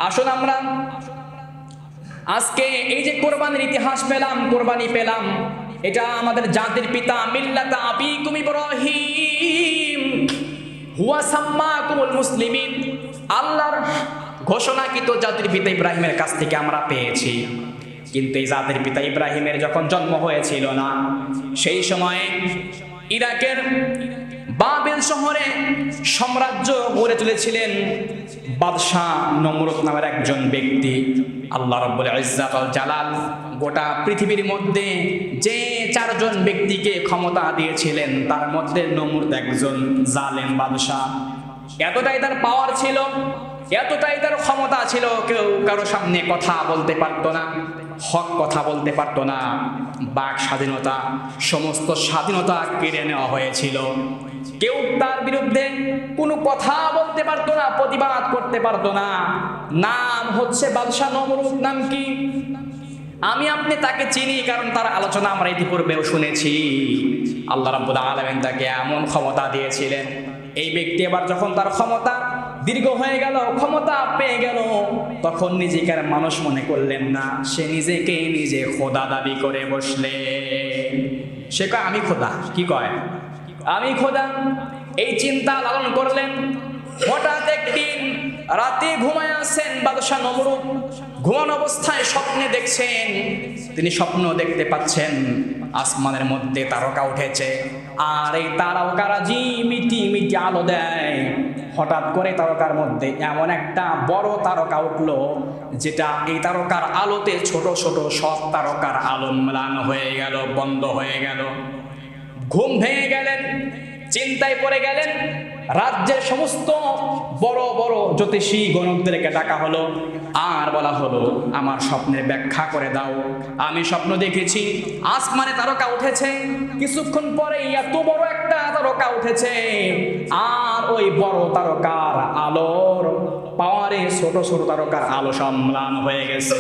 আসুন আমরা আজকে এই যে কোরবানির ইতিহাস পেলাম, কোরবানি পেলাম, এটা আমাদের জাতির পিতা মিল্লাত আবিকুম ইব্রাহিম হুয়া সাম্মাকুমুল মুসলিমিন, আল্লাহর ঘোষণাকৃত জাতির পিতা ইব্রাহিমের কাছ থেকে আমরা পেয়েছি। কিন্তু এই জাতির পিতা ইব্রাহিমের যখন জন্ম হয়েছিল না, সেই সময়ে ইরাকের বাবেল শহরে সাম্রাজ্য গড়ে তুলেছিলেন বাদশাহ নমরুদ নামের একজন ব্যক্তি। আল্লাহ রাব্বুল ইজ্জাত ওয়াল জালাল গোটা পৃথিবীর মধ্যে যে চারজন ব্যক্তিকে ক্ষমতা দিয়েছিলেন তার মধ্যে নমরুদ একজন জালেম বাদশাহ। এতটাই তার পাওয়ার ছিল, এতটাই তার ক্ষমতা ছিল, কেউ কারো সামনে কথা বলতে পারতো না, হক কথা বলতে পারতো না। বাক স্বাধীনতা, সমস্ত স্বাধীনতা কেড়ে নেওয়া হয়েছিল। কেউ তার বিরুদ্ধে কোনো কথা বলতে পারতো না, প্রতিবাদ করতে পারতো না। নাম হচ্ছে বাদশাহ নমরুদ। নাম কি? আমি আপনি তাকে চিনি, কারণ তার আলোচনা আমরা ইতিপূর্বেও শুনেছি। আল্লাহ রাব্বুল আলামিন তাকে এমন ক্ষমতা দিয়েছিলেন। এই ব্যক্তি এবার যখন তার ক্ষমতা দীর্ঘ হয়ে গেল, ক্ষমতা পেয়ে গেল, তখন নিজেকে আর মানুষ মনে করলেন না, সে নিজেকে নিজে খোদা দাবি করে বসলে। সে কয় আমি খোদা। কি কয়? আমি খোদা। এই চিন্তা লালন করলেন। হঠাৎ একদিন রাতে ঘুমায় আছেন বাদশাহ নমরুদ, ঘুমানো অবস্থায় স্বপ্নে দেখছেন, তিনি স্বপ্ন দেখতে পাচ্ছেন আসমানের মধ্যে তারকা উঠেছে, আর এই তারকারাজি মিটি মিটি আলো দেয়। হঠাৎ করে তারকার মধ্যে এমন একটা বড় তারকা উঠলো, যেটা এই তারকার আলোতে ছোট ছোট সব তারকার আলো ম্লান হয়ে গেল, বন্ধ হয়ে গেল। ঘুম ভেঙে গেলেন, চিন্তায় পড়ে গেলেন। রাজ্যের সমস্ত বড় বড় জ্যোতিষী গণকদেরকে ডাকা হলো, আর বলা হলো আমার স্বপ্নের ব্যাখ্যা করে দাও। আমি স্বপ্ন দেখেছি আসমানে তারকা উঠেছে, কিছুক্ষণ পরে এত বড় একটা তারকা উঠেছে, আর ওই বড় তারকার আলোর পাওয়ারে ছোট ছোট তারকার আলো সম্ম্লান হয়ে গেছে।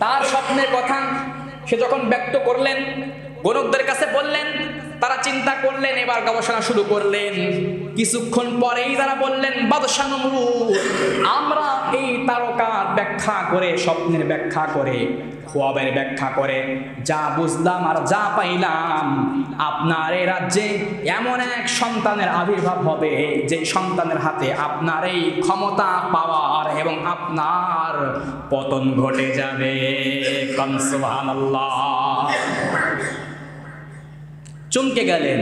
তার স্বপ্নের কথা সে যখন ব্যক্ত করলেন, গণকদের কাছে বললেন, তারা চিন্তা করলেন, এবার গবেষণা শুরু করলেন। কিছুক্ষণ পরেই তারা বললেন, বাদশাহ নমরুদ, আমরা এই তারকার ব্যাখ্যা করে, স্বপ্নের ব্যাখ্যা করে, খোয়াবের ব্যাখ্যা করে যা বুঝলাম আর যা পাইলাম, আপনার এই রাজ্যে এমন এক সন্তানের আবির্ভাব হবে যে সন্তানের হাতে আপনার এই ক্ষমতা পাওয়ার এবং আপনার পতন ঘটে যাবে। সুবহানাল্লাহ। চমকে গেলেন,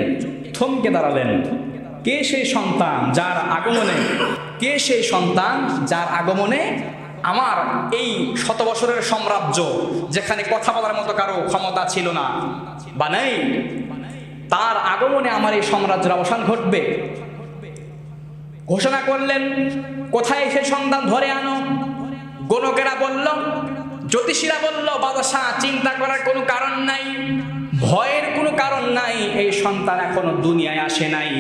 থমকে দাঁড়ালেন। কে সেই সন্তান যার আগমনে, কে সেই সন্তান যার আগমনে আমার এই শত বছরের সাম্রাজ্য, যেখানে কথা বলার মতো কারো ক্ষমতা ছিল না বা নেই, তার আগমনে আমার এই সাম্রাজ্যের অবসান ঘটবে? ঘোষণা করলেন, কোথায় সেই সন্তান ধরে আনো। গণকেরা বলল, জ্যোতিষীরা বলল, বাদশাহ চিন্তা করার কোনো কারণ নাই, ভয়ের কোনো কারণ নাই, এই সন্তান এখনো দুনিয়ায় আসে নাই,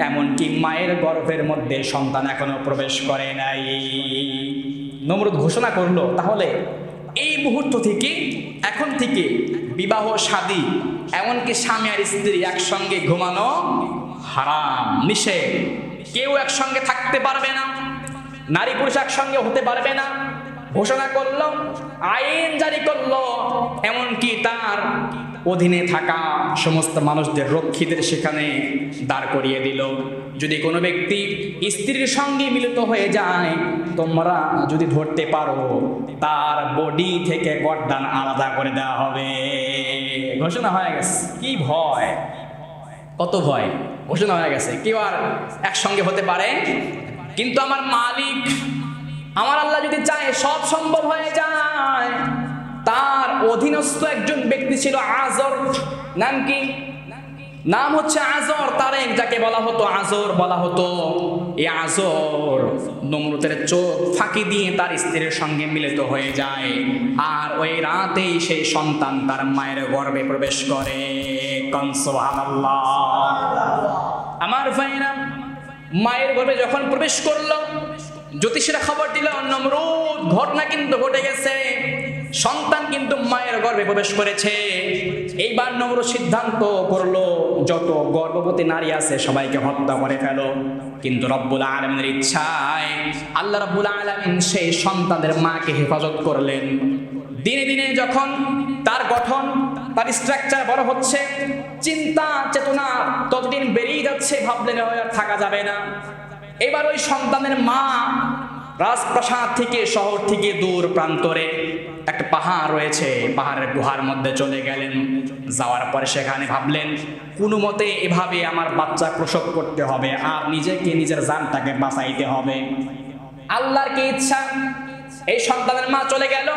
এমনকি মায়ের গর্ভের মধ্যে সন্তান এখনো প্রবেশ করে নাই। নমরুদ ঘোষণা করলো, তাহলে এই মুহূর্ত থেকে, এখন থেকে বিবাহ শাদী, এমনকি স্বামী আর স্ত্রী একসঙ্গে ঘুমানো হারাম, নিষেধ। কেউ একসঙ্গে থাকতে পারবে না, নারী পুরুষ একসঙ্গে হতে পারবে না ঘোষণা করলো, আইন জারি করলো। এমনকি তার অধীনে থাকা সমস্ত মানুষদের, রক্ষীদের সেখানে দাঁড় করিয়ে দিল। যদি কোনো ব্যক্তি স্ত্রীর সঙ্গে মিলিত হয়ে যায়, তোমরা যদি ধরতে পারো, তার বডি থেকে গর্দান আলাদা করে দেওয়া হবে। ঘোষণা হয়ে গেছে। কি ভয়, কত ভয়! ঘোষণা হয়ে গেছে, কেউ আর একসঙ্গে হতে পারে। কিন্তু আমার মালিক, আমার আল্লাহ যদি চায় সব সম্ভব হয়ে যায়। তার অধীনস্থ একজন ব্যক্তি ছিল আজর। নাম কি? নাম হচ্ছে আজর তারেক, যাকে বলা হতো আজর বলা হতো। এই আজর নমরুদের চোখ ফাঁকি দিয়ে তার স্ত্রীর সঙ্গে মিলিত হয়ে যায়, আর ওই রাতেই সেই সন্তান তার মায়ের গর্ভে প্রবেশ করে। সুবহানাল্লাহ। আমার ভাইরা, মায়ের গর্ভে যখন প্রবেশ করলো, জ্যোতিষীরা খবর দিল, নমরুদ, ঘটনা কিন্তু ঘটে গেছে, সন্তান কিন্তু মায়ের গর্ভে প্রবেশ করেছে। এইবার নমরুদ সিদ্ধান্ত করলো যত গর্ভবতী নারী আছে সবাইকে হত্যা করে ফেলো। কিন্তু রব্বুল আলামিনের ইচ্ছায় আল্লাহ রব্বুল আলামিন সেই সন্তানদের মাকে হেফাজত করলেন। দিনে দিনে যখন তার গঠন, তার স্ট্রাকচার বড় হচ্ছে, চিন্তা চেতনা ততদিন বেড়েই যাচ্ছে, ভাবলেন আর থাকা যাবে না। এবার ওই সন্তানের মা রাজপ্রাসাদ থেকে, শহর থেকে দূর প্রান্তরে একটা পাহাড় রয়েছে, পাহাড়ের গুহার মধ্যে চলে গেলেন। যাওয়ার পরে সেখানে ভাবলেন কোনো মতে এভাবে আমার বাচ্চা প্রসব করতে হবে আর নিজেকে, নিজের জানটাকে বাঁচাইতে হবে। আল্লাহর কি ইচ্ছা, এই সন্তানের মা চলে গেল।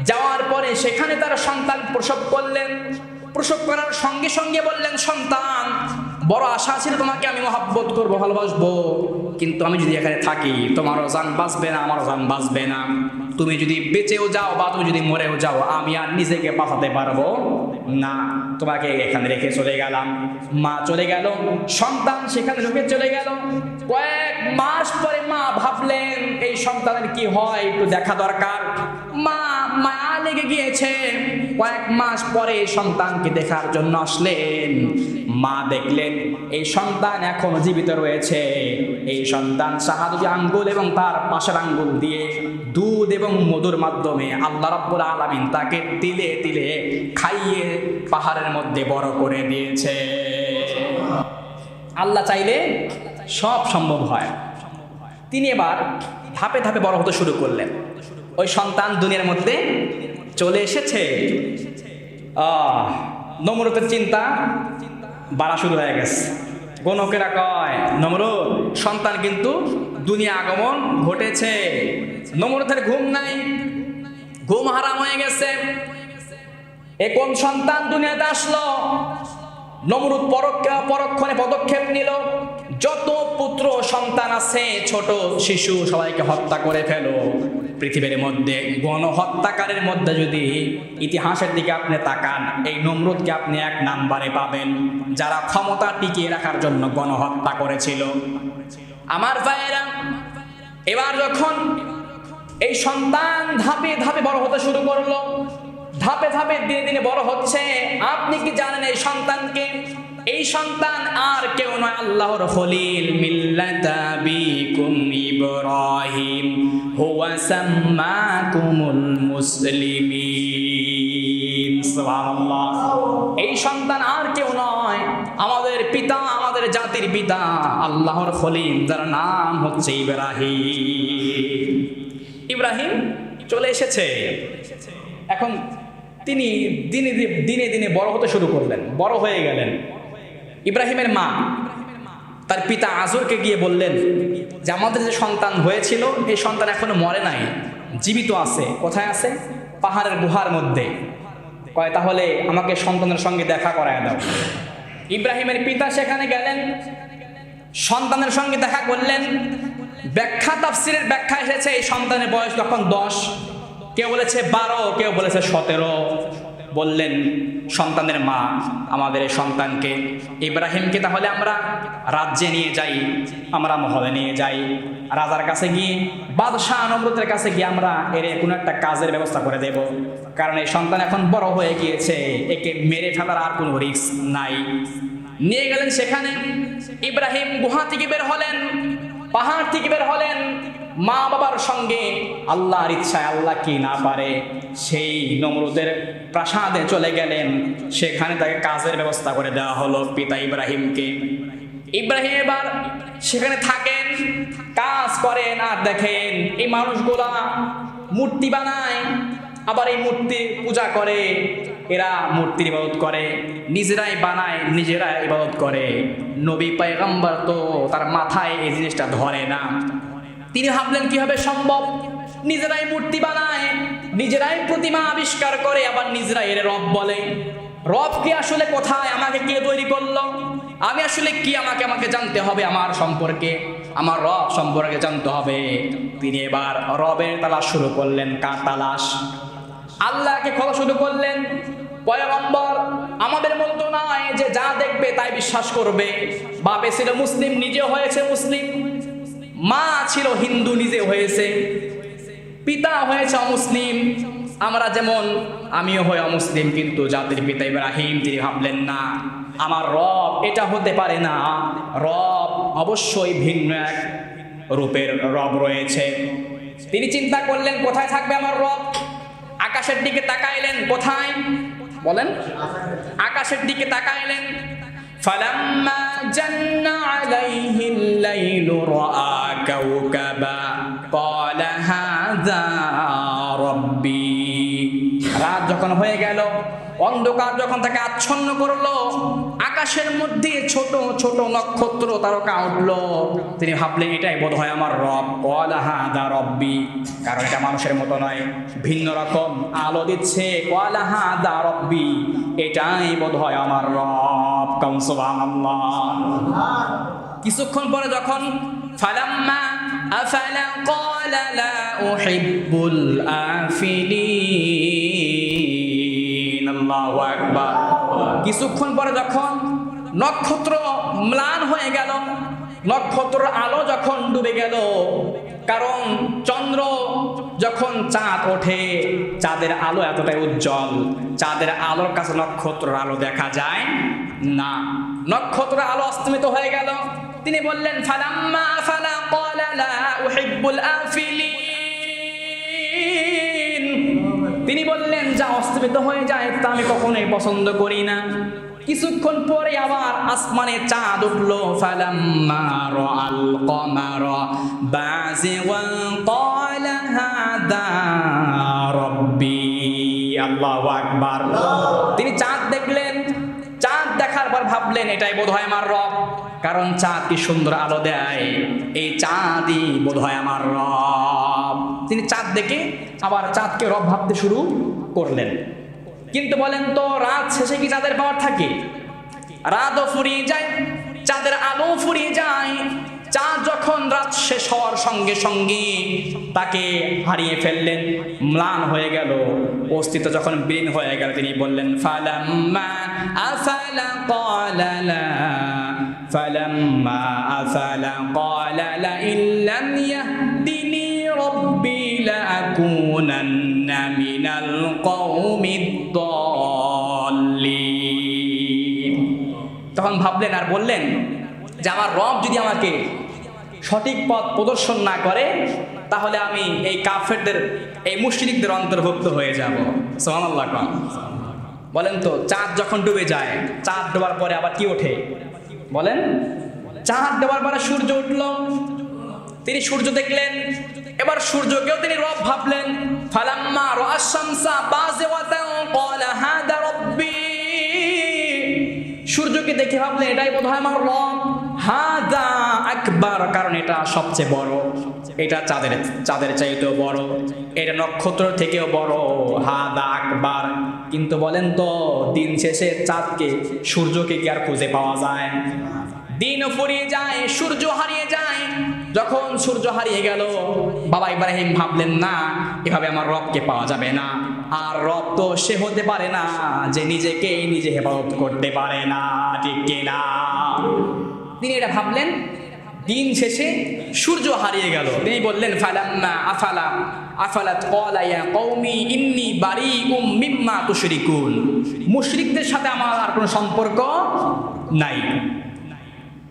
যাওয়ার পরে সেখানে তারা সন্তান প্রসব করলেন। প্রসব করার সঙ্গে সঙ্গে বললেন, সন্তান বড় আশা ছিল তোমাকে আমি মহব্বত করবো, ভালোবাসবো, কিন্তু আমি যদি এখানে থাকি তোমারও জান বাঁচবে না, আমারও জান বাঁচবে না। তুমি যদি বেঁচেও যাও বা তুমি যদি মরেও যাও আমি আর নিজেকে বাঁচাতে পারবো না, তোমাকে এখানে রেখে চলে গেলাম। মা চলে গেল, সন্তান সেখানে রেখে চলে গেল। কয়েক মাস পরে মা ভাবলেন এই সন্তানের কি হয় একটু দেখা দরকার। মায়া লেগে গিয়েছে। কয়েক মাস পরে সন্তানকে দেখার জন্য আসলেন। মা দেখলেন এই সন্তান এখনো জীবিত রয়েছে। এই সন্তান শাহাদতি আঙ্গুল এবং তার পাশের আঙ্গুল দিয়ে দুধ এবং মধুর মাধ্যমে আল্লাহ রাব্বুল আলামিন তাকে তিলে তিলে খাইয়ে পাহাড়ের মধ্যে বড় করে দিয়েছে। আল্লাহ চাইলে সব সম্ভব হয়। তিনি এবার ধাপে ধাপে বড় হতে শুরু করলেন। ওই সন্তান দুনিয়ার মধ্যে চলে এসেছে। নমরুদের চিন্তা বাড়া শুরু হয়ে গেছে। গণকেরা কয় নমরুদ সন্তান কিন্তু দুনিয়া আগমন ঘটেছে। নমরুদের ঘুম নাই, ঘুম হারাম হয়ে গেছে। এ কোন সন্তান দুনিয়াতে আসলো? নমরুদ পরক্ষণে পদক্ষেপ নিল। যত পুত্র সন্তান আছে, ছোট শিশু সবাইকে হত্যা করে ফেলো। পৃথিবীর মধ্যে গণহত্যাকারের মধ্যে যদি ইতিহাসের দিকে আপনি তাকান, এই নমরুদকে আপনি এক নাম্বারে পাবেন, যারা ক্ষমতা টিকিয়ে রাখার জন্য গণহত্যা করেছিল। আমার ভাইয়েরা, এবার যখন এই সন্তান ধাপে ধাপে বড় হতে শুরু করলো, ধাপে ধাপে দিনে দিনে বড় হচ্ছে, আপনি কি জানেন এই সন্তানকে? এই সন্তান আর কেউ নয়, আল্লাহর খলিল মিল্লাতা বিকুম ইব্রাহিম হুয়া সাম্মাকুমুল মুসলিমিন। সুবহানাল্লাহ। এই সন্তান আর কেউ নয়, আমাদের পিতা, আমাদের জাতির পিতা আল্লাহর খলিল, যার নাম হচ্ছে ইব্রাহিম। ইব্রাহিম চলে এসেছে। এখন তিনি দিনে দিনে বড় হতে শুরু করলেন, বড় হয়ে গেলেন। ইব্রাহিমের মা তার পিতা আজরকে গিয়ে বললেন যে আমাদের যে সন্তান হয়েছিল এই সন্তান এখনো মরে নাই, জীবিত আছে। কোথায় আছে? পাহাড়ের গুহার মধ্যে। কয় তাহলে আমাকে সন্তানের সঙ্গে দেখা করায় দাও। ইব্রাহিমের পিতা সেখানে গেলেন, সন্তানের সঙ্গে দেখা করলেন। ব্যাখ্যা তাফসিরের ব্যাখ্যা এসেছে এই সন্তানের বয়স তখন 10, কেউ বলেছে 12, কেউ বলেছে 17। বললেন সন্তানের মা আমাদের এই সন্তানকে, ইব্রাহিমকে তাহলে আমরা রাজ্যে নিয়ে যাই, আমরা মহলে নিয়ে যাই, রাজার কাছে গিয়ে, বাদশাহ নমরুদের কাছে গিয়ে আমরা এর কোনো একটা কাজের ব্যবস্থা করে দেব, কারণ এই সন্তান এখন বড় হয়ে গিয়েছে, একে মেরে ফেলার আর কোনো রিস্ক নাই। নিয়ে গেলেন সেখানে। ইব্রাহিম গুহা থেকে বের হলেন, পাহাড় থেকে বের হলেন, মা বাবার সঙ্গে আল্লাহর ইচ্ছায়, আল্লাহ কি না পারে, সেই নমরুদের প্রাসাদে চলে গেলেন। সেখানে তাকে কাজের ব্যবস্থা করে দেওয়া হলো পিতা ইব্রাহিমকে। ইব্রাহিম এবার সেখানে থাকেন, কাজ করেন। আর দেখেন এই মানুষগুলা মূর্তি বানায়, আবার এই মূর্তি পূজা করে। এরা মূর্তির ইবাদত করে, নিজেরাই বানায়, নিজেরাই ইবাদত করে। নবী পয়গম্বর তো তার মাথায় এই জিনিসটা ধরে না। তিনি ভাবলেন কিভাবে সম্ভব, নিজেরাই মূর্তি বানায়, নিজেরাই প্রতিমা আবিষ্কার করে, আবার নিজেরাই এর রব বলে। রব কি আসলে কোথায়, আমাকে কে তৈরি করলো, আমি আসলে কি, আমাকে জানতে হবে, আমার সম্পর্কে, আমার রব সম্পর্কে জানতে হবে। তিনি এবার রবের তালাশ শুরু করলেন, কার তালাশ? আল্লাহকে খোঁজা শুরু করলেন। পয়গম্বর আমাদের মতো নয় যে যা দেখবে তাই বিশ্বাস করবে। বাপে ছিল মুসলিম, নিজে হয়েছে মুসলিম। মা ছিল হিন্দু, নিজে হয়েছে। পিতা হয়েছে অমুসলিম। আমরা যেমন আমিও হই অমুসলিম, কিন্তু জাতির পিতা ইব্রাহিম তিনি ভাবলেন না আমার রব এটা হতে পারে না, রব অবশ্যই ভিন্ন এক রূপের রব রয়েছে। তিনি চিন্তা করলেন কোথায় থাকবে আমার রব। আকাশের দিকে তাকাইলেন, কোথায় বলেন? আকাশের দিকে তাকাইলেন। ফালাম্মা জান্না আলাইহিল লাইলু রাআ কাওকাবা ক্বালা হাযা রাব্বি। রাত যখন হয়ে গেল, অন্ধকার যখন তাকে আচ্ছন্ন করলো, আকাশের মধ্যে ছোট ছোট নক্ষত্র তারকা উঠলো। তিনি ভাবলেন এটাই বোধ হয় আমার রব। ক্বালা হাযা রাব্বি, কারণ এটা মানুষের মতো নয়, ভিন্ন রকম আলো দিচ্ছে। ক্বালা হাযা রাব্বি, এটাই বোধ হয় আমার রব। কাম সুবহানাল্লাহ। কিছুক্ষণ পরে যখন ফালাম্মা আফালা ক্বালা লা উহিব্বুল আফিলিন। আল্লাহু আকবার। কিছুক্ষণ পরে যখন নক্ষত্র ম্লান হয়ে গেল, নক্ষত্রের আলো যখন ডুবে গেল, কারণ চন্দ্র যখন চাঁদ ওঠে, চাঁদের আলো এতটাই উজ্জ্বল, চাঁদের আলোর কাছে নক্ষত্রের আলো দেখা যায় না। নক্ষত্রের আলো অস্তমিত হয়ে গেল। তিনি বললেন ফালাম্মা আফালা ক্বালা লা উহিব্বুল আফিলিন। তিনি বললেন যা অস্তমিত হয়ে যায় তা আমি কখনোই পছন্দ করি না। কিছুক্ষণ পরে আবার আসমানে চাঁদ উঠলো। ফালাম্মা রাআল কমারা বাযিগান ক্বালা হাযা রাব্বি। আল্লাহু আকবার। তিনি চাঁদ দেখলেন, চাঁদ দেখার পর ভাবলেন এটাই বোধহয় আমার রব, কারণ চাঁদ কি সুন্দর আলো দেয়, এই চাঁদই বোধহয় আমার রব। তিনি চাঁদ দেখে আবার চাঁদকে রব ভাবতে শুরু করলেন। কিন্তু বলেন তো, রাত শেষে কি চাঁদের পাওয়ার থাকে? রাতও ফুরিয়ে যায়, চাঁদের আলো ফুরিয়ে যায়। চাঁদ যখন রাত শেষ হওয়ার সঙ্গে সঙ্গে তাকে হারিয়ে ফেললেন, ম্লান হয়ে গেল, অস্তিত্ব যখন বিলীন হয়ে গেল, তিনি বললেন ফালাম্মা আফালা ক্বালা লা ফালাম্মা আফালা ক্বালা লা ইল্লাম ইয়াহদিনি রাব্বি লাআকুনান্না মিনাল কওমিদ দাল্লিন। তখন ভাবলেন আর বললেন যে আমার রব যদি আমাকে সঠিক পথ প্রদর্শন না করে, তাহলে আমি এই কাফেরদের, এই মুশরিকদের অন্তর্ভুক্ত হয়ে যাব। সুবহানাল্লাহ। বলেন তো, চাঁদ যখন ডুবে যায়, চাঁদ ডোবার পরে আবার কি ওঠে বলেন? চাঁদ ডোবার পরে সূর্য উঠল। তিনি সূর্য দেখলেন, এবার সূর্যকেও তিনি রব ভাবলেন। ফালাম্মা রাআশ শামসা বাযিগাতান ক্বালা হাযা রাব্বি। সূর্যকে দেখে ভাবলেন এটাই বোধহয় আমার রব। হাযা আকবার, কারণ এটা সবচেয়ে বড়, এটা চাঁদের চাইতেও বড়, এটা নক্ষত্র থেকেও বড়। হাযা আকবার। কিন্তু বলেন তো, দিন শেষে চাঁদকে, সূর্যকে কি আর খুঁজে পাওয়া যায়? দিনও ফুরিয়ে যায়, সূর্য হারিয়ে যায়। যখন সূর্য হারিয়ে গেল, বাবা ইব্রাহিম ভাবলেন না এভাবে আমার রবকে পাওয়া যাবে না। আর রব তো সে হতে পারে না যে নিজেকে নিজে হেফাজত করতে পারে না, ঠিক কিনা? তিনি এটা ভাবলেন। দিন শেষে সূর্য হারিয়ে গেল। তিনি বললেন ফালাম্মা আফালাত ক্বালা ইয়া কওমি ইন্নী বারিউম মিম্মা তুশরিকুন। মুশরিকদের সাথে আমার আর কোনো সম্পর্ক নাই।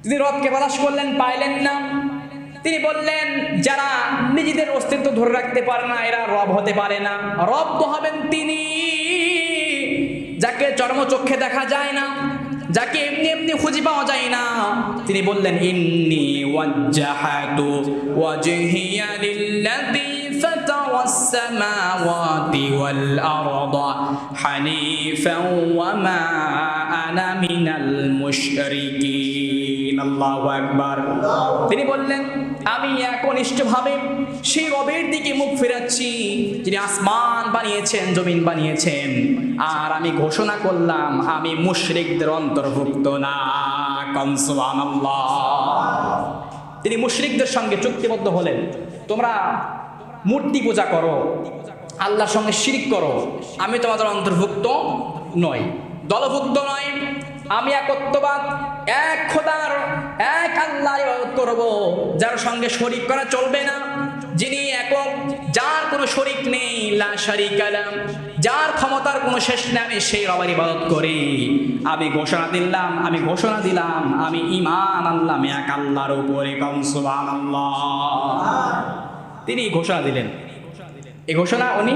তিনি রবকে তালাশ করলেন, পাইলেন না। তিনি বললেন যারা নিজেদের অস্তিত্ব ধরে রাখতে পারে না, এরা রব হতে পারে না। রব তো হবেন তিনি যাকে চর্মচক্ষে দেখা যায় না, যাকে এমনি এমনি খুঁজে পাওয়া যায় না। তিনি বললেন ইন্নী ওয়াজ্জাহাতু ওয়াজহিয়া লিল্লাযী ফাতারাস সামাওয়াতি ওয়াল আরদা হানিফান ওয়া মা আনা মিনাল মুশরিকিন। আল্লাহু আকবার। তিনি বললেন আমি একনিষ্ঠভাবে সেই রবের দিকে মুখ ফেরাচ্ছি যিনি আসমান বানিয়েছেন, জমিন বানিয়েছেন। আর আমি ঘোষণা করলাম আমি মুশরিকদের অন্তর্ভুক্ত না। সুবহানাল্লাহ। তিনি মুশরিকদের সঙ্গে চুক্তিবদ্ধ হলেন, তোমরা মূর্তি পূজা করো, আল্লাহর সঙ্গে শিরক করো, আমি তোমাদের অন্তর্ভুক্ত নই, দলভুক্ত নয়। আমি একত্ববাদ, এক খোদার, এক আল্লাহর ইবাদত করব, যার সঙ্গে শরীক করা চলবে না, যিনি একক, যার কোনো শরীক নেই, লা শারিকা লাহ, যার ক্ষমতার কোনো শেষ নেই, আমি সেই রবের ইবাদত করি। আমি ঘোষণা দিলাম আমি ঈমান আনলাম এক আল্লাহর উপরে। কাম সুবহানাল্লাহ। তিনি ঘোষণা দিলেন। এই ঘোষণা উনি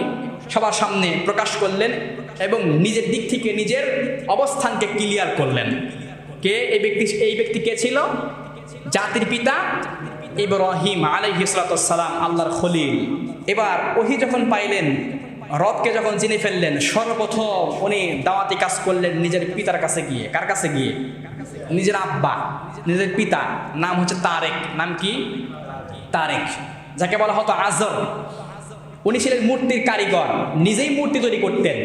সবার সামনে প্রকাশ করলেন এবং নিজের দিক থেকে নিজের অবস্থানকে ক্লিয়ার করলেন। কে এই ব্যক্তি কে ছিল? জাতির পিতা ইব্রাহিম আলাইহিস সালাম, আল্লাহর খলিল। এবার ওহী যখন পাইলেন, রবকে যখন চিনে ফেললেন, সর্বপ্রথম উনি দাওয়াতি কাজ করলেন নিজের পিতার কাছে গিয়ে। কার কাছে গিয়ে? নিজের আব্বা, নিজের পিতা। নাম হচ্ছে তারেক। নাম কি? তারেক, যাকে বলা হতো আজর। উনি ছিলেন মূর্তির কারিগর, নিজেই মূর্তি তৈরি করতেন।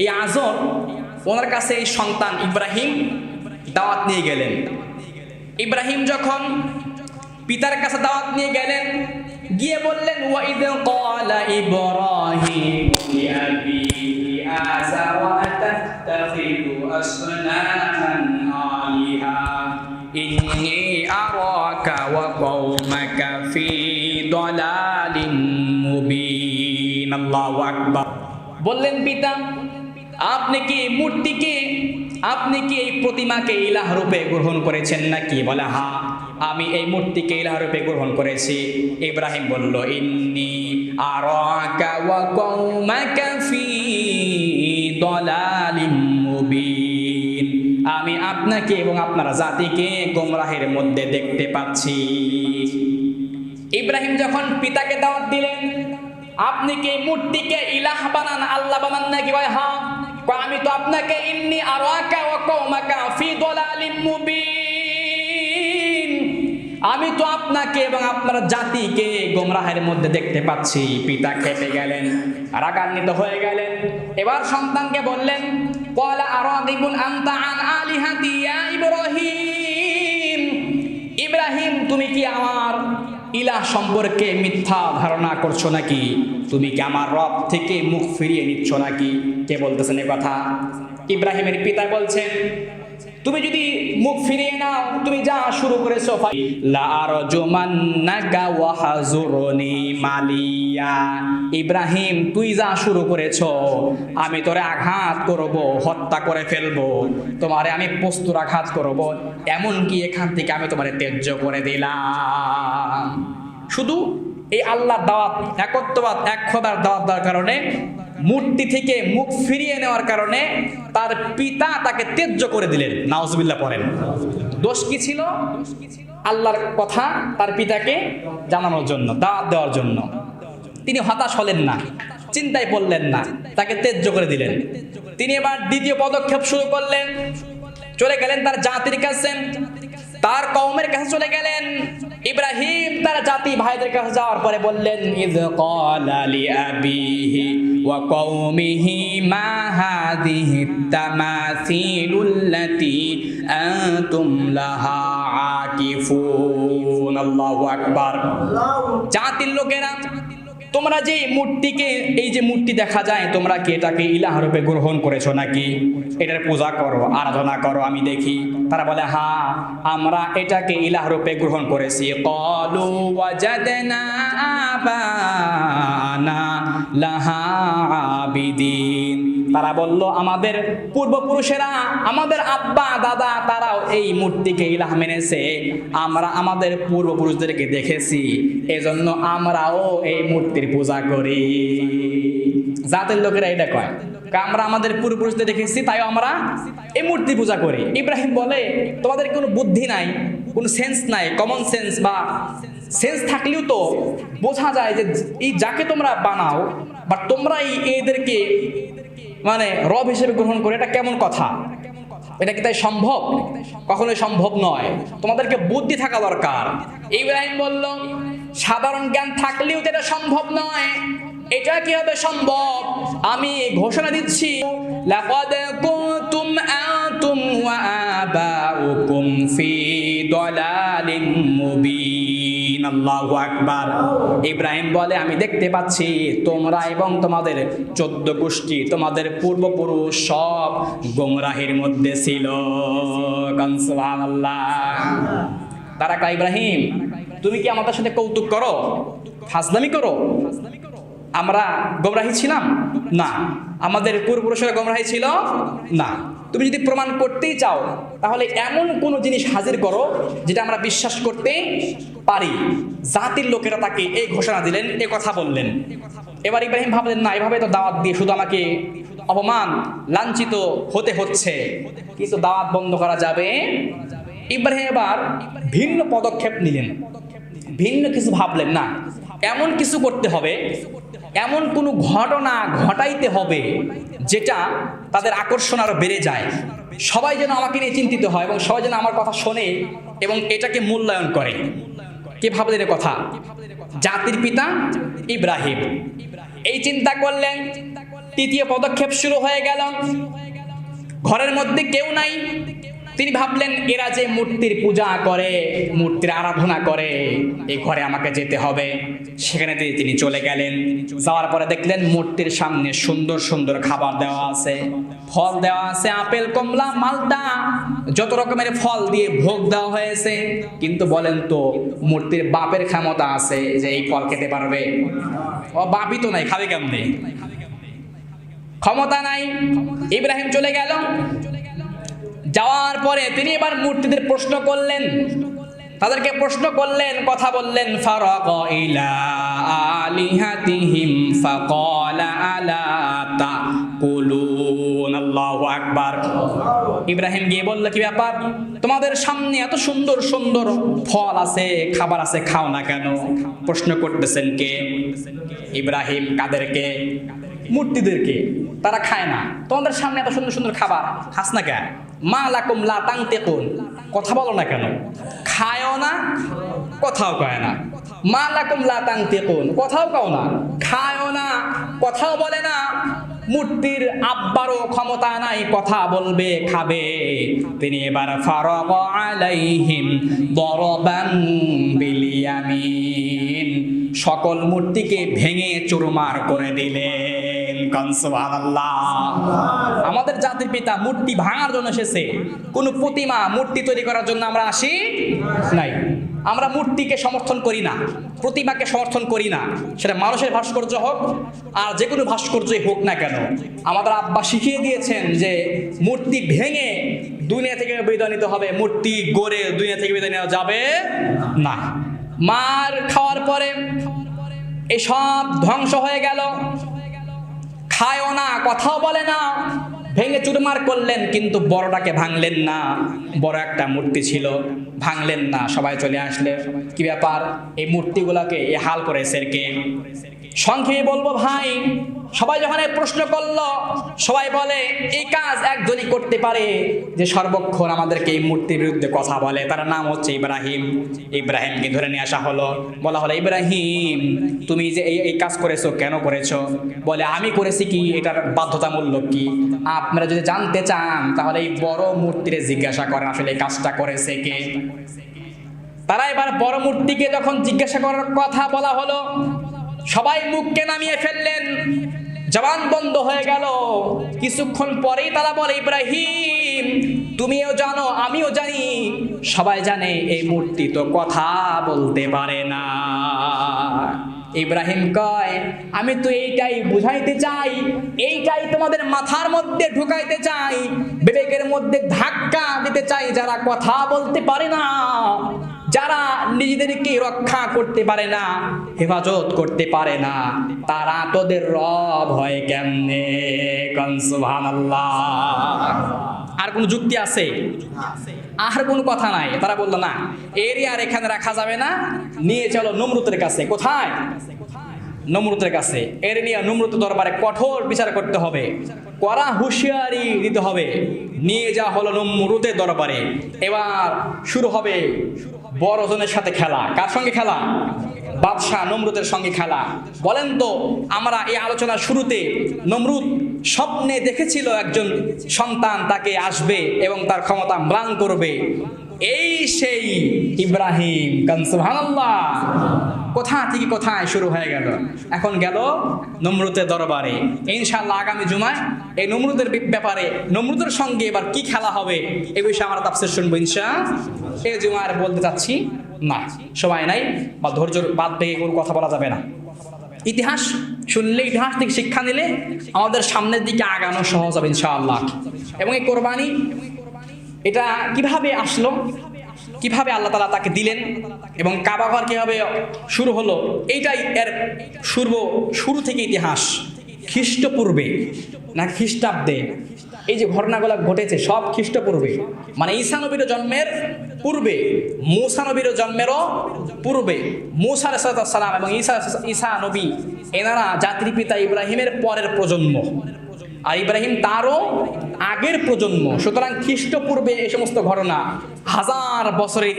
এই আজর, ওনার কাছে এই সন্তান ইব্রাহিম দাওয়াত নিয়ে গেলেন। ইব্রাহিম যখন পিতার কাছে দাওয়াত নিয়ে গেলেন, গিয়ে বললেন ওয়াইদ ক্বালা ইব্রাহিম লিআবিহি আযার আতাত্তাখিযু আসনামান আলিহা ইন্নী আরাকা ওয়া কওমাকা ফি দালালিম মুবিন। আল্লাহু আকবার। বললেন পিতা, আপনি কি এই প্রতিমাকে ইলাহ রূপে গ্রহণ করেছেন নাকি? বলে হ্যাঁ, আমি এই মূর্তিকে ইলাহ রূপে গ্রহণ করেছি। ইব্রাহিম বলল ইন্নী আরাকা ওয়া কওমাকা ফি দালালিম মুবিন, আমি আপনাকে এবং আপনার জাতিকে গোমরাহের মধ্যে দেখতে পাচ্ছি। ইব্রাহিম যখন পিতাকে দাওয়াত দিলেন, আপনি কি মূর্তিকে ইলাহ বানান, আল্লাহ বানান নাকি? ভাই হ্যাঁ। আমি তো আপনাকে ইন্নী আরাকা ওয়া কওমাকা ফি দালালিম মুবিন, আমি তো আপনাকে এবং আপনার জাতিকে গোমরাহের মধ্যে দেখতে পাচ্ছি। পিতা খেপে গেলেন, রাগান্বিত হয়ে গেলেন। এবার সন্তানকে বললেন ক্বালা আরাগিবুন আনতা আন আলিহাতি ইয়া ইব্রাহিম, ইব্রাহিম তুমি কি আমার ইলাহ সম্পর্কে মিথ্যা ধারণা করছো নাকি? তুমি কি আমার রব থেকে মুখ ফিরিয়ে নিচ্ছ নাকি? কে বলতেছেন এই কথা? ইব্রাহিমের পিতা বলছেন, তুমি যদি মুখ ফিরিয়ে নাও, তুমি যা শুরু করেছো, লা আরজুমান্নাকা ওয়া হাজুরনি মালিয়া, ইব্রাহিম তুই যা শুরু করেছো, আমি তোরে আঘাত করব, হত্যা করে ফেলবো, তোমারে আমি প্রস্তুরাঘাত করব, এমনকি এখান থেকে আমি তোমারে ত্যায্য করে দিলাম। শুধু এই আল্লাহর দাওয়াত, একত্ববাদ, এক খোদার দাওয়াত দেওয়ার কারণে, মূর্তি থেকে মুখ ফিরিয়ে নেওয়ার কারণে তার পিতা তাকে ত্যায্য করে দিলেন। নাউজুবিল্লাহ পড়েন। দোষ কি ছিল? আল্লাহর কথা তার পিতাকে জানানোর জন্য, দাওয়াত দেওয়ার জন্য। তিনি হতাশ হলেন না, চিন্তায় পড়লেন না, তাকে ত্যায্য করে দিলেন। তিনি এবার দ্বিতীয় পদক্ষেপ শুরু করলেন। চলে গেলেন তার জাতির কাছে, তার কওমের কাছে চলে গেলেন। ইব্রাহিম তার জাতি ভাইদের কাছে যাওয়ার পরে বললেন ইয ক্বালা লিআবিহি ওয়া কওমিহি মা হাযিহি তামাসিলুল্লাতী আনতুম লাহা আকিফুন। আল্লাহু আকবার। জাতির লোকেরা, তোমরা যে মূর্তিকে, এই যে মূর্তি দেখা যায়, তোমরা কি এটাকে ইলাহ রূপে গ্রহণ করেছো নাকি? এটার পূজা করো, আরাধনা করো, আমি দেখি। তারা বলে হ্যাঁ, আমরা এটাকে ইলাহ রূপে গ্রহণ করেছি। ক্বালু ওয়াজাদনা আবানা লাহা আবিদিন, তারা বলল আমাদের পূর্বপুরুষেরা, আমাদের আব্বা দাদা, তারাও এই মূর্তিকে ইলাহ মেনেছে। আমরা আমাদের পূর্বপুরুষদেরকে দেখেছি, এজন্য আমরাও এই মূর্তির পূজা করি। জাতের লোকেরা এটা কয়, আমরা আমাদের পূর্বপুরুষদের দেখেছি, তাই আমরা এই মূর্তি পূজা করি। ইব্রাহিম বলে তোমাদের কোনো বুদ্ধি নাই, কোনো সেন্স নাই, কমন সেন্স বা সেন্স থাকলেও তো বোঝা যায় যে এই যাকে তোমরা বানাও বা তোমরা এদেরকে মানে রব হিসেবে গ্রহণ করে, এটা কেমন কথা? এটা কি তাই সম্ভব? কখনোই সম্ভব নয়। তোমাদেরকে বুদ্ধি থাকা দরকার। ইব্রাহিম বলল সাধারণ জ্ঞান থাকলেও তো এটা সম্ভব নয়। এটা কিভাবে সম্ভব? আমি ঘোষণা দিচ্ছি, লাকাদ কুনতুম আনতুম ওয়া আবাউকুম ফি দালালিম মুবিন। আল্লাহু আকবার। ইব্রাহিম বলে আমি দেখতে পাচ্ছি তোমরা এবং তোমাদের 14 গোষ্ঠী, তোমাদের পূর্বপুরুষ সব গোমরাহির মধ্যে ছিল। সুবহানাল্লাহ। তারা কয় ইব্রাহিম তুমি কি আমাদের সাথে কৌতুক করো? ফাজলামি করো। আমরা গোমরাহী ছিলাম না, আমাদের পূর্বপুরুষেরা গোমরাহী ছিল না। তুমি যদি প্রমাণ করতেই চাও তাহলে এমন কোনো জিনিস হাজির করো যেটা আমরা বিশ্বাস করতে পারি। জাতির লোকেরা তাকে এই ঘোষণা দিলেন, এই কথা বললেন। এবার ইব্রাহিম ভাবলেন না, এভাবে তো দাওয়াত দিয়ে শুধু আমাকে অপমান লাঞ্ছিত হতে হচ্ছে, কিন্তু দাওয়াত বন্ধ করা যাবে। ইব্রাহিম এবার ভিন্ন পদক্ষেপ নিলেন, ভিন্ন কিছু ভাবলেন। না, এমন কিছু করতে হবে, এমন কোনো ঘটনা ঘটাইতে হবে যেটা তাদের আকর্ষণ আরো বেড়ে যায়, সবাই যেন আমাকে নিয়ে চিন্তিত হয় এবং সবাই যেন আমার কথা শোনে এবং এটাকে মূল্যায়ন করে। কে ভাবলেন এ কথা? জাতির পিতা ইব্রাহিম। এই চিন্তা করলেন। তৃতীয় পদক্ষেপ শুরু হয়ে গেল। ঘরের মধ্যে কেউ নাই। তিনি ভাবলেন এরা যে মূর্তির পূজা করে, মূর্তির আরাধনা করে, এই ঘরে আমাকে যেতে হবে। সেখানে তিনি চলে গেলেন। যাওয়ার পরে দেখলেন মূর্তির সামনে সুন্দর সুন্দর খাবার দেওয়া আছে, ফল দেওয়া আছে, আপেল, কমলা, মালটা, যত রকমের ফল দিয়ে ভোগ দেওয়া হয়েছে। কিন্তু বলেন তো, মূর্তির বাপের ক্ষমতা আছে যে এই ফল খেতে পারবে? ও বাপই তো নাই, খাবে কেমনে? ক্ষমতা নাই। ইব্রাহিম চলে গেল। যাওয়ার পরে তিনি এবার মূর্তিদের প্রশ্ন করলেন, তাদেরকে প্রশ্ন করলেন, কথা বললেন। ফারাকা ইলা আলিহাতিহিম ফাকালা আলা তাকুলুন। আল্লাহু আকবার। ইব্রাহিম গিয়ে বলল, কি ব্যাপার? তোমাদের সামনে এত সুন্দর সুন্দর ফল আছে, খাবার আছে, খাও না কেন? প্রশ্ন করতেছেন কে? ইব্রাহিম। কাদেরকে? মূর্তিদেরকে। তারা খায় না, তোমাদের সামনে এত সুন্দর সুন্দর খাবার, খাস না কেন? মা লাকুম লা তানতিকুন, কথা বলো না কেন? খায়ও না, কথাও কয় না। মা লাকুম লা তানতিকুন, কথাও কও না, খায়ও না, কথাও বলে না। মূর্তির আব্বারও ক্ষমতা নাই কথা বলবে, খাবে। তিনি এবার ফারাকা আলাইহিম দরবান বিল ইয়ামিন, সকল মূর্তিকে ভেঙে চুরমার করে দিলেন। সুবহানাল্লাহ। আমাদের জাতির পিতা মূর্তি ভাঙার জন্য এসেছে, কোনো প্রতিমা মূর্তি তৈরি করার জন্য আমরা আসি নাই। আমরা মূর্তিকে সমর্থন করি না, প্রতিমাকে সমর্থন করি না, সেটা মানুষের ভাস্কর্য হোক আর যে কোনো ভাস্কর্যই হোক না কেন। আমাদের আব্বা শিখিয়ে দিয়েছেন যে মূর্তি ভেঙে দুনিয়া থেকে বিদায় নিতে হবে, মূর্তি গড়ে দুনিয়া থেকে বিদায় নেওয়া যাবে না। মার খাওয়ার পরে এসব ধ্বংস হয়ে গেল। খায়ও না, কথাও বলে না, ভেঙে চুরমার করলেন, কিন্তু বড়টাকে ভাঙলেন না। বড় একটা মূর্তি ছিল, ভাঙলেন না। সবাই চলে আসলে, কি ব্যাপার? এই মূর্তিগুলোকে এ হাল করেছে কে? সংক্ষেপে বলবো ভাই, সবাই যখন প্রশ্ন করলো, সবাই বলে এই কাজ একজনই করতে পারে যে সর্বক্ষণ আমাদেরকে এই মূর্তির বিরুদ্ধে কথা বলে, তার নাম হচ্ছে ইব্রাহিম। ইব্রাহিমকে ধরে নিয়ে আসা হলো, বলা হলো, ইব্রাহিম তুমি যে এই কাজ করেছো, কেন করেছো? বলে আমি করেছি কি, এটার বাধ্যতামূলক কি? আপনারা যদি জানতে চান তাহলে এই বড় মূর্তিরে জিজ্ঞাসা করেন আসলে এই কাজটা করেছে কে। তারা এবার বড় মূর্তিকে যখন জিজ্ঞাসা করার কথা বলা হলো, সবাই মুখকে নামিয়ে ফেললেন, জবান বন্ধ হয়ে গেল। কিছুক্ষণ পরেই তারা বলে, ইব্রাহিম তুমিও জানো, আমিও জানি, সবাই জানে এই মূর্তি তো কথা বলতে পারে না। ইব্রাহিম কয়, আমি তো এইটাই বুঝাইতে চাই, এইটাই তোমাদের মাথার মধ্যে ঢুকাইতে চাই, বিবেকের মধ্যে ধাক্কা দিতে চাই। যারা কথা বলতে পারে না, যারা নিজেদেরকে রক্ষা করতে পারে না, হেফাজত করতে পারে না, তারা তোদের রব হয় কেমনে? সুবহানাল্লাহ। আর কোন যুক্তি আছে? আর কোনো কথা নাই। তারা বললো না, এরই আর এখানে রাখা যাবে না, নিয়ে চলো নমরুদের কাছে। কোথায়? নমরুদের কাছে। এর নিয়ে নমরুদের দরবারে কঠোর বিচার করতে হবে, কড়া হুঁশিয়ারি দিতে হবে। নিয়ে যাওয়া হলো নমরুদের দরবারে। এবার শুরু হবে বড়জনের সাথে খেলা। কার সঙ্গে খেলা? বাদশাহ নমরুদের সঙ্গে খেলা। বলেন তো, আমরা এই আলোচনার শুরুতে নমরুদ স্বপ্নে দেখেছিল একজন সন্তান তাকে আসবে এবং তার ক্ষমতা ম্লান করবে। এই সেই ইব্রাহিম। সুবহানাল্লাহ। কোথা থেকে কোথায় শুরু হয়ে গেল, এখন গেল নমরুদের দরবারে। ইনশাআল্লাহ আগামী জুমায় এই নমরুদের ব্যাপারে, নমরুদের সঙ্গে এবার কি খেলা হবে, এ বিষয়ে আমরা তাফসীর শুনবো ইনশাআল্লাহ। এই জুমায় বলতে চাচ্ছি না, সময় নাই বা ধৈর্যের বাদ থেকে কোনো কথা বলা যাবে না। ইতিহাস শুনলে, ইতিহাস থেকে শিক্ষা নিলে আমাদের সামনের দিকে আগানো সহজ হবে ইনশাআল্লাহ। এবং এই কোরবানি এটা কিভাবে আসলো, কিভাবে আল্লাহ তাআলা তাকে দিলেন এবং কাবা ঘর কিভাবে শুরু হলো, এইটাই এর শুরু থেকে ইতিহাস। খ্রিস্টপূর্বে না খ্রিস্টাব্দে এই যে ঘটনাগুলো ঘটেছে সব খ্রিস্টপূর্বে, মানে ঈসা নবীর জন্মের পূর্বে, মূসা নবীর জন্মেরও পূর্বে। মূসা আলাইহিস সালাম এবং ঈসা নবী এনারা জাতির পিতা ইব্রাহিমের পরের প্রজন্ম, আর ইব্রাহিম তারও আগের প্রজন্ম। সুতরাং খ্রিস্টপূর্বে এই সমস্ত ঘটনা, হাজার বছরের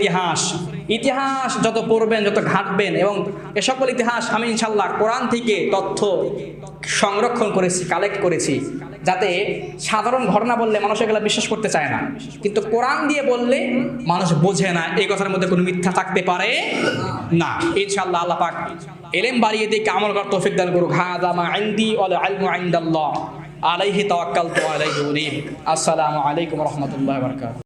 ইতিহাস যত পড়বেন, যত ঘাটবেন, এবং এ সকল ইতিহাস আমি ইনশাল্লাহ কোরআন থেকে তথ্য সংরক্ষণ করেছি, কালেক্ট করেছি, যাতে সাধারণ ঘটনা বললে মানুষ এগুলো বিশ্বাস করতে চায় না, কিন্তু কোরআন দিয়ে বললে মানুষ বোঝে না এই কথার মধ্যে কোনো মিথ্যা থাকতে পারে না। ইনশাআল্লাহ আল্লাহ পাক ইলম বাড়িয়ে দিয়ে আমল করার তৌফিক দান করুক। হাযা মা ইনদি ওয়াল ইলমু ইনদাল্লাহ আলাইহি তাওয়াক্কালতু ওয়া আলাইহি উনীব। আসসালামু আলাইকুম ওয়া রাহমাতুল্লাহি ওয়া বারাকাতুহু।